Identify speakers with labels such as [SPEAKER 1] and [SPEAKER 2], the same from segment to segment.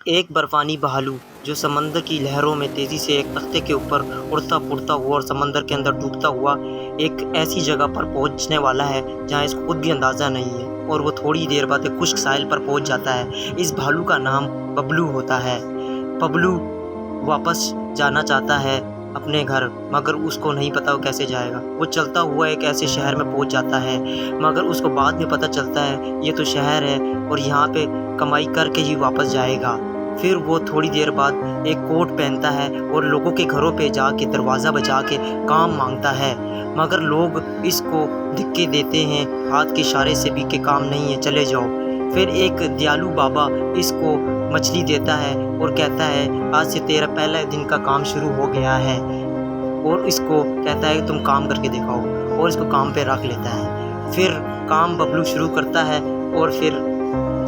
[SPEAKER 1] एक बर्फानी भालू जो समंदर की लहरों में तेज़ी से एक तख्ते के ऊपर उड़ता-फुड़ता हुआ और समंदर के अंदर डूबता हुआ एक ऐसी जगह पर पहुंचने वाला है जहां इसको खुद भी अंदाज़ा नहीं है, और वो थोड़ी देर बाद एक खुश्क साहिल पर पहुंच जाता है। इस भालू का नाम बबलू होता है। बबलू वापस जाना चाहता है अपने घर, मगर उसको नहीं पता वो कैसे जाएगा। वो चलता हुआ एक ऐसे शहर में पहुंच जाता है, मगर उसको बाद में पता चलता है ये तो शहर है और यहाँ पे कमाई करके ही वापस जाएगा। फिर वो थोड़ी देर बाद एक कोट पहनता है और लोगों के घरों पे जाके दरवाज़ा बजा के काम मांगता है, मगर लोग इसको धिक्के देते हैं, हाथ के इशारे से भी कि काम नहीं है, चले जाओ। फिर एक दयालु बाबा इसको मछली देता है और कहता है आज से तेरा पहला दिन का काम शुरू हो गया है, और इसको कहता है तुम काम करके दिखाओ, और इसको काम पे रख लेता है। फिर काम बबलू शुरू करता है और फिर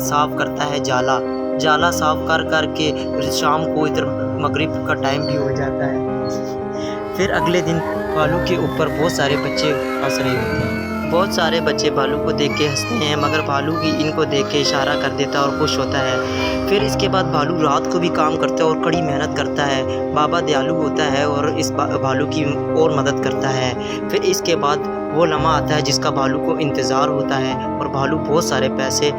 [SPEAKER 1] साफ़ करता है जाला साफ़ कर के शाम को इधर मगरिब का टाइम भी हो जाता है। फिर अगले दिन भालू के ऊपर बहुत सारे बच्चे हंस रहे होते हैं। बहुत सारे बच्चे भालू को देख के हंसते हैं, मगर भालू भी इनको देख के इशारा कर देता है और खुश होता है। फिर इसके बाद भालू रात को भी काम करता है और कड़ी मेहनत करता है। बाबा दयालु होता है और इस भालू की और मदद करता है। फिर इसके बाद वो लम्हा आता है जिसका भालू को इंतज़ार होता है, और भालू बहुत सारे पैसे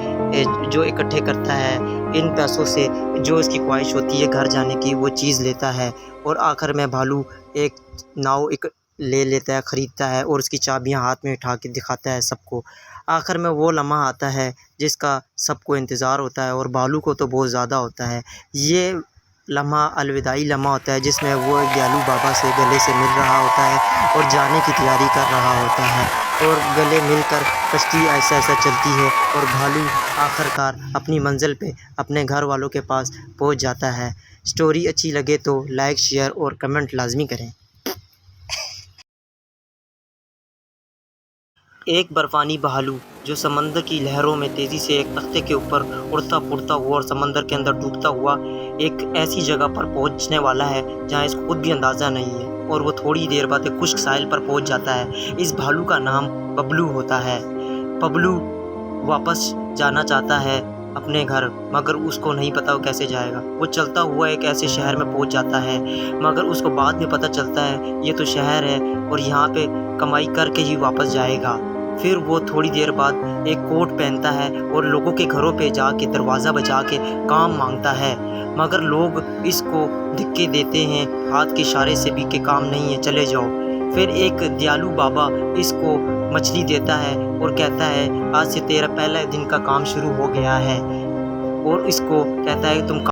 [SPEAKER 1] जो इकट्ठे करता है। इन पैसों से जो इसकी ख्वाहिश होती है घर जाने की, वो चीज़ लेता है, और आखिर में भालू एक नाव ले लेता है, ख़रीदता है, और उसकी चाबियां हाथ में उठा के दिखाता है सबको। आखिर में वो लम्हा आता है जिसका सबको इंतज़ार होता है, और भालू को तो बहुत ज़्यादा होता है। ये लम्हा अलविदाई लम्हा होता है जिसमें वो दयालु बाबा से गले से मिल रहा होता है और जाने की तैयारी कर रहा होता है, और गले मिलकर कश्ती ऐसा चलती है और भालू आखिरकार अपनी मंजिल पे अपने घर वालों के पास पहुंच जाता है। स्टोरी अच्छी लगे तो लाइक, शेयर और कमेंट लाजमी करें। एक बर्फानी भालू जो समंदर की लहरों में तेज़ी से एक तख्ते के ऊपर उड़ता-फुड़ता हुआ और समंदर के अंदर डूबता हुआ एक ऐसी जगह पर पहुंचने वाला है जहां इसको खुद भी अंदाज़ा नहीं है, और वो थोड़ी देर बाद एक खुश्क साहिल पर पहुंच जाता है। इस भालू का नाम बबलू होता है। बबलू वापस जाना चाहता है अपने घर, मगर उसको नहीं पता वो कैसे जाएगा। वो चलता हुआ एक ऐसे शहर में पहुंच जाता है, मगर उसको बाद में पता चलता है ये तो शहर है और यहाँ पे कमाई करके ही वापस जाएगा। फिर वो थोड़ी देर बाद एक कोट पहनता है और लोगों के घरों पे जाके दरवाज़ा बजा के काम मांगता है, मगर लोग इसको धिक्के देते हैं, हाथ के इशारे से भी कि काम नहीं है, चले जाओ। फिर एक दयालु बाबा इसको मछली देता है और कहता है आज से तेरा पहला दिन का काम शुरू हो गया है, और इसको कहता है तुम